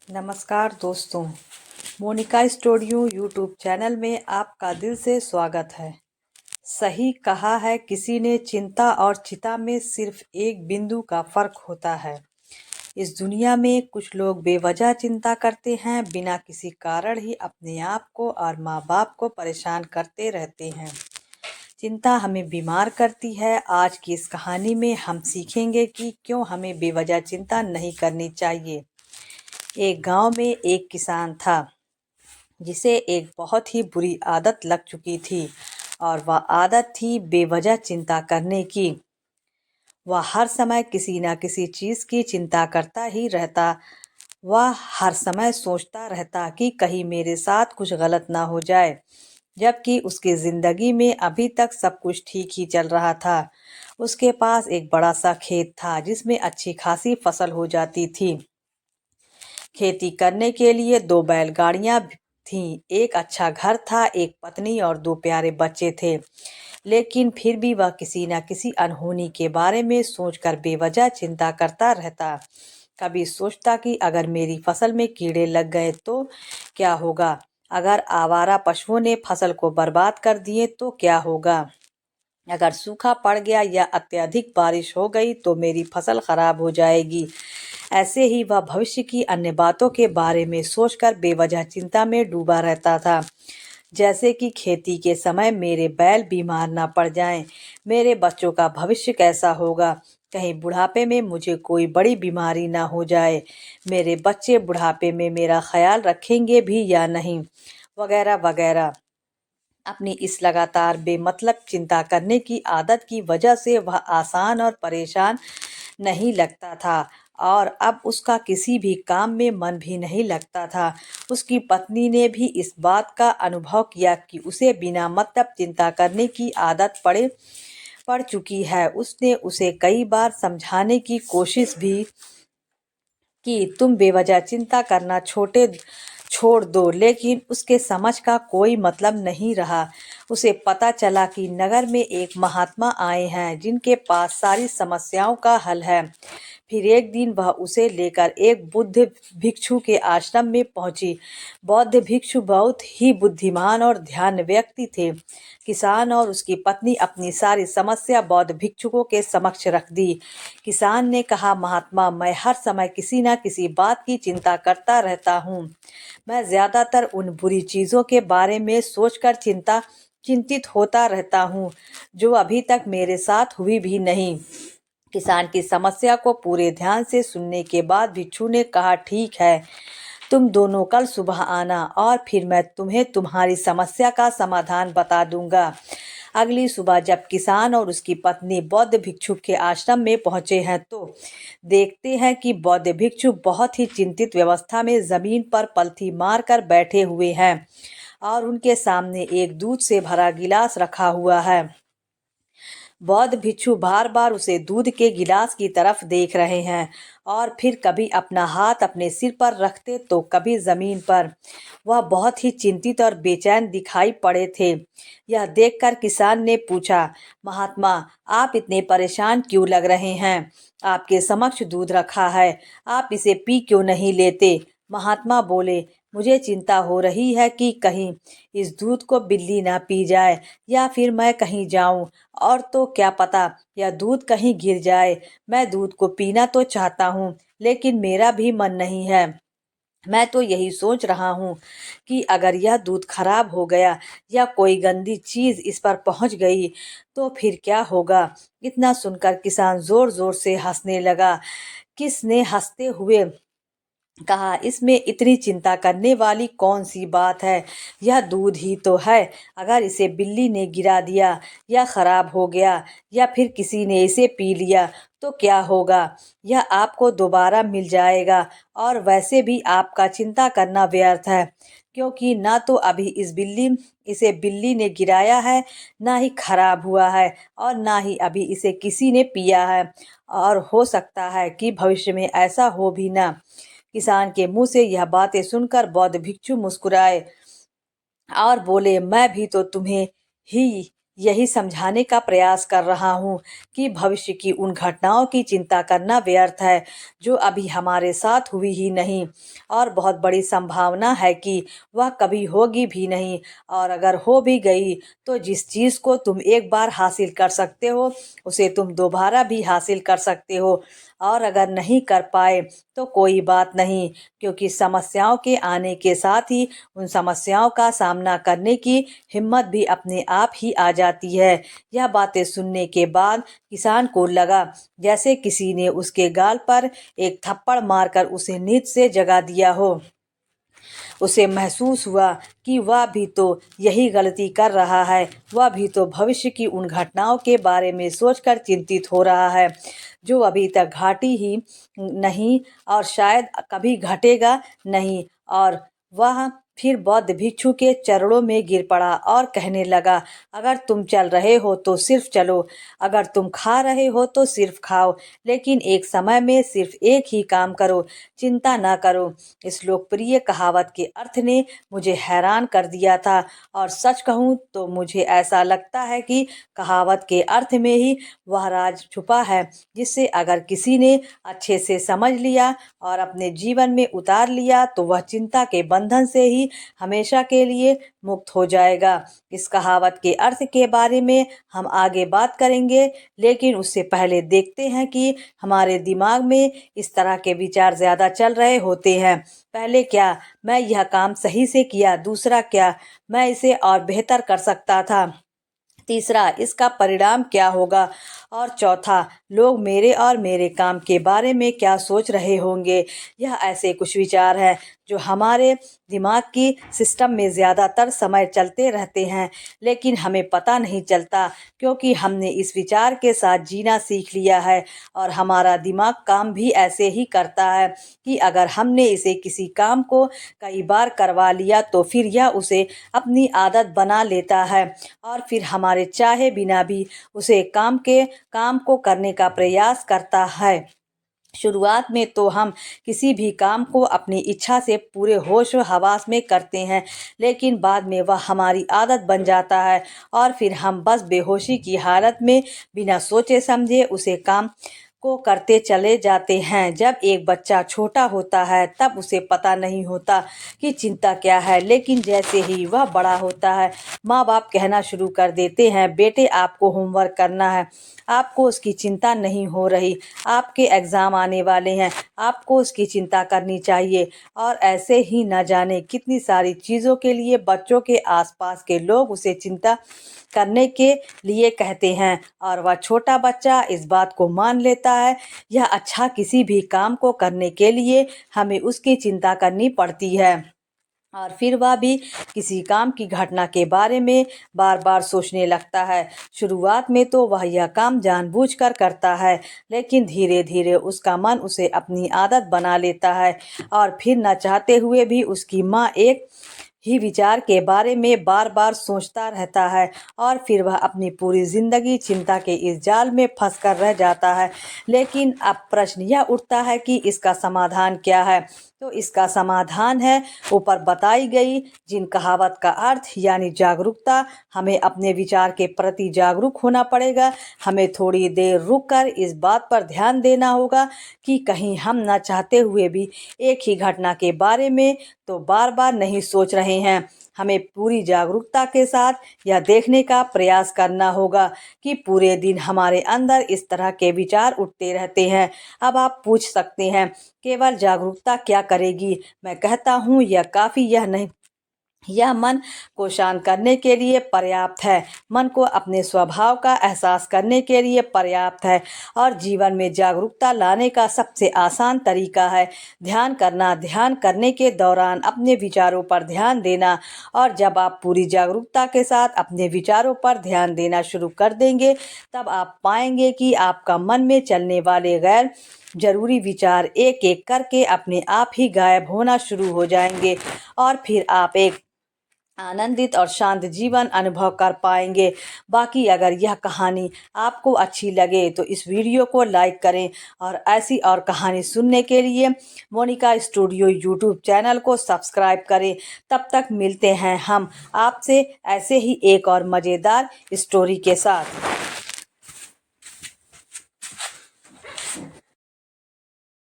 नमस्कार दोस्तों, Monika studio YouTube channel में आपका दिल से स्वागत है। सही कहा है किसी ने, चिंता और चिता में सिर्फ एक बिंदु का फर्क होता है। इस दुनिया में कुछ लोग बेवजह चिंता करते हैं, बिना किसी कारण ही अपने आप को और माँ बाप को परेशान करते रहते हैं। चिंता हमें बीमार करती है। आज की इस कहानी में हम सीखेंगे कि क्यों हमें बेवजह चिंता नहीं करनी चाहिए। एक गांव में एक किसान था जिसे एक बहुत ही बुरी आदत लग चुकी थी, और वह आदत थी बेवजह चिंता करने की। वह हर समय किसी न किसी चीज की चिंता करता ही रहता। वह हर समय सोचता रहता कि कहीं मेरे साथ कुछ गलत ना हो जाए, जबकि उसकी जिंदगी में अभी तक सब कुछ ठीक ही चल रहा था। उसके पास एक बड़ा सा खेत था जिसमें अच्छी खासी फसल हो जाती थी। खेती करने के लिए दो बैलगाड़ियां थीं, एक अच्छा घर था, एक पत्नी और दो प्यारे बच्चे थे। लेकिन फिर भी वह किसी न किसी अनहोनी के बारे में सोचकर बेवजह चिंता करता रहता। कभी सोचता कि अगर मेरी फसल में कीड़े लग गए तो क्या होगा, अगर आवारा पशुओं ने फसल को बर्बाद कर दिए तो क्या होगा, अगर सूखा पड़ गया या अत्यधिक बारिश हो गई तो मेरी फसल खराब हो जाएगी। ऐसे ही वह भविष्य की अन्य बातों के बारे में सोचकर बेवजह चिंता में डूबा रहता था। जैसे कि खेती के समय मेरे बैल बीमार ना पड़ जाएं, मेरे बच्चों का भविष्य कैसा होगा, कहीं बुढ़ापे में मुझे कोई बड़ी बीमारी ना हो जाए, मेरे बच्चे बुढ़ापे में मेरा ख्याल रखेंगे भी या नहीं, वगैरह वगैरह। अपनी इस लगातार बेमतलब चिंता करने की आदत की वजह से वह आसान और परेशान नहीं लगता था, और अब उसका किसी भी काम में मन भी नहीं लगता था। उसकी पत्नी ने भी इस बात का अनुभव किया कि उसे बिना मतलब चिंता करने की आदत पड़ चुकी है। उसने उसे कई बार समझाने की कोशिश भी कि तुम बेवजह चिंता करना छोड़ दो, लेकिन उसके समझ का कोई मतलब नहीं रहा। उसे पता चला कि नगर में एक महात्मा आए हैं जिनके पास सारी समस्याओं का हल है। फिर एक दिन वह उसे लेकर एक बुद्ध भिक्षु के आश्रम में पहुंची। बौद्ध भिक्षु बहुत ही बुद्धिमान और ध्यान व्यक्ति थे। किसान और उसकी पत्नी अपनी सारी समस्या बौद्ध भिक्षुकों के समक्ष रख दी। किसान ने कहा, महात्मा, मैं हर समय किसी न किसी बात की चिंता करता रहता हूँ। मैं ज्यादातर उन बुरी चीजों के बारे में सोचकर चिंतित होता रहता हूँ जो अभी तक मेरे साथ हुई भी नहीं। किसान की समस्या को पूरे ध्यान से सुनने के बाद भिक्षु ने कहा, ठीक है, तुम दोनों कल सुबह आना और फिर मैं तुम्हें तुम्हारी समस्या का समाधान बता दूंगा। अगली सुबह जब किसान और उसकी पत्नी बौद्ध भिक्षु के आश्रम में पहुंचे हैं तो देखते हैं कि बौद्ध भिक्षु बहुत ही चिंतित व्यवस्था में जमीन पर पलथी मारकर बैठे हुए हैं, और उनके सामने एक दूध से भरा गिलास रखा हुआ है। बौद्ध भिक्षु बार बार उसे दूध के गिलास की तरफ देख रहे हैं, और फिर कभी अपना हाथ अपने सिर पर रखते तो कभी जमीन पर। वह बहुत ही चिंतित और बेचैन दिखाई पड़े थे। यह देखकर किसान ने पूछा, महात्मा, आप इतने परेशान क्यों लग रहे हैं? आपके समक्ष दूध रखा है, आप इसे पी क्यों नहीं लेते? महात्मा बोले, मुझे चिंता हो रही है कि कहीं इस दूध को बिल्ली ना पी जाए, या फिर मैं कहीं जाऊं और तो क्या पता यह दूध कहीं गिर जाए। मैं दूध को पीना तो चाहता हूँ, लेकिन मेरा भी मन नहीं है। मैं तो यही सोच रहा हूँ कि अगर यह दूध खराब हो गया या कोई गंदी चीज इस पर पहुंच गई तो फिर क्या होगा। इतना सुनकर किसान जोर जोर से हंसने लगा। किसने हंसते हुए कहा, इसमें इतनी चिंता करने वाली कौन सी बात है, यह दूध ही तो है। अगर इसे बिल्ली ने गिरा दिया या खराब हो गया या फिर किसी ने इसे पी लिया तो क्या होगा, यह आपको दोबारा मिल जाएगा, और वैसे भी आपका चिंता करना व्यर्थ है, क्योंकि ना तो अभी इसे बिल्ली ने गिराया है, ना ही खराब हुआ है, और ना ही अभी इसे किसी ने पिया है, और हो सकता है कि भविष्य में ऐसा हो भी ना। किसान के मुंह से यह बातें सुनकर बौद्ध भिक्षु मुस्कुराए और बोले, मैं भी तो तुम्हें ही यही समझाने का प्रयास कर रहा हूँ कि भविष्य की उन घटनाओं की चिंता करना व्यर्थ है जो अभी हमारे साथ हुई ही नहीं, और बहुत बड़ी संभावना है कि वह कभी होगी भी नहीं। और अगर हो भी गई तो जिस चीज़ को तुम एक बार हासिल कर सकते हो उसे तुम दोबारा भी हासिल कर सकते हो, और अगर नहीं कर पाए तो कोई बात नहीं, क्योंकि समस्याओं के आने के साथ ही उन समस्याओं का सामना करने की हिम्मत भी अपने आप ही आ जाती है। यह बातें सुनने के बाद किसान को लगा जैसे किसी ने उसके गाल पर एक थप्पड़ मारकर उसे नींद से जगा दिया हो। उसे महसूस हुआ कि वह भी तो यही गलती कर रहा है, वह भी तो भविष्य की उन घटनाओं के बारे में सोचकर चिंतित हो रहा है जो अभी तक घटी ही नहीं और शायद कभी घटेगा नहीं। और वह फिर बौद्ध भिक्षु के चरणों में गिर पड़ा और कहने लगा, अगर तुम चल रहे हो तो सिर्फ चलो, अगर तुम खा रहे हो तो सिर्फ खाओ, लेकिन एक समय में सिर्फ एक ही काम करो, चिंता ना करो। इस लोकप्रिय कहावत के अर्थ ने मुझे हैरान कर दिया था, और सच कहूँ तो मुझे ऐसा लगता है कि कहावत के अर्थ में ही वह राज छुपा है जिसे अगर किसी ने अच्छे से समझ लिया और अपने जीवन में उतार लिया तो वह चिंता के बंधन से ही हमेशा के लिए मुक्त हो जाएगा। इस कहावत के अर्थ के बारे में हम आगे बात करेंगे, लेकिन उससे पहले देखते हैं कि हमारे दिमाग में इस तरह के विचार ज़्यादा चल रहे होते हैं। पहले क्या मैं यह काम सही से किया, दूसरा क्या मैं इसे और बेहतर कर सकता था, तीसरा इसका परिणाम क्या होगा, और चौथा लोग मेरे और मेरे काम के बारे में क्या सोच रहे होंगे। यह ऐसे कुछ विचार हैं जो हमारे दिमाग की सिस्टम में ज़्यादातर समय चलते रहते हैं, लेकिन हमें पता नहीं चलता क्योंकि हमने इस विचार के साथ जीना सीख लिया है। और हमारा दिमाग काम भी ऐसे ही करता है कि अगर हमने इसे किसी काम को कई बार करवा लिया तो फिर यह उसे अपनी आदत बना लेता है, और फिर हमारे चाहे बिना भी उसे काम को करने का प्रयास करता है। शुरुआत में तो हम किसी भी काम को अपनी इच्छा से पूरे होश व हवास में करते हैं, लेकिन बाद में वह हमारी आदत बन जाता है और फिर हम बस बेहोशी की हालत में बिना सोचे समझे उसे काम को करते चले जाते हैं। जब एक बच्चा छोटा होता है तब उसे पता नहीं होता कि चिंता क्या है, लेकिन जैसे ही वह बड़ा होता है माँ बाप कहना शुरू कर देते हैं, बेटे आपको होमवर्क करना है, आपको उसकी चिंता नहीं हो रही, आपके एग्ज़ाम आने वाले हैं, आपको उसकी चिंता करनी चाहिए। और ऐसे ही न जाने कितनी सारी चीज़ों के लिए बच्चों के आसपास के लोग उसे चिंता करने के लिए कहते हैं, और वह छोटा बच्चा इस बात को मान लेता है। यह अच्छा किसी भी काम को करने के लिए हमें उसकी चिंता करनी पड़ती है, और फिर वह भी किसी काम की घटना के बारे में बार बार सोचने लगता है। शुरुआत में तो वह यह काम जानबूझकर करता है, लेकिन धीरे धीरे उसका मन उसे अपनी आदत बना लेता है, और फिर न चाहते हुए भी उसकी माँ एक ही विचार के बारे में बार बार सोचता रहता है, और फिर वह अपनी पूरी जिंदगी चिंता के इस जाल में फंस कर रह जाता है। लेकिन अब प्रश्न यह उठता है कि इसका समाधान क्या है। तो इसका समाधान है ऊपर बताई गई जिन कहावत का अर्थ यानी जागरूकता। हमें अपने विचार के प्रति जागरूक होना पड़ेगा। हमें थोड़ी देर रुककर इस बात पर ध्यान देना होगा कि कहीं हम न चाहते हुए भी एक ही घटना के बारे में तो बार बार नहीं सोच रहे हैं। हमें पूरी जागरूकता के साथ यह देखने का प्रयास करना होगा कि पूरे दिन हमारे अंदर इस तरह के विचार उठते रहते हैं। अब आप पूछ सकते हैं केवल जागरूकता क्या करेगी? मैं कहता हूँ यह काफ़ी यह नहीं, यह मन को शांत करने के लिए पर्याप्त है, मन को अपने स्वभाव का एहसास करने के लिए पर्याप्त है, और जीवन में जागरूकता लाने का सबसे आसान तरीका है ध्यान करना। ध्यान करने के दौरान अपने विचारों पर ध्यान देना, और जब आप पूरी जागरूकता के साथ अपने विचारों पर ध्यान देना शुरू कर देंगे तब आप पाएंगे कि आपका मन में चलने वाले गैर जरूरी विचार एक एक करके अपने आप ही गायब होना शुरू हो जाएंगे, और फिर आप एक आनंदित और शांत जीवन अनुभव कर पाएंगे। बाकी अगर यह कहानी आपको अच्छी लगे तो इस वीडियो को लाइक करें और ऐसी और कहानी सुनने के लिए मोनिका स्टूडियो यूट्यूब चैनल को सब्सक्राइब करें। तब तक मिलते हैं हम आपसे ऐसे ही एक और मज़ेदार स्टोरी के साथ।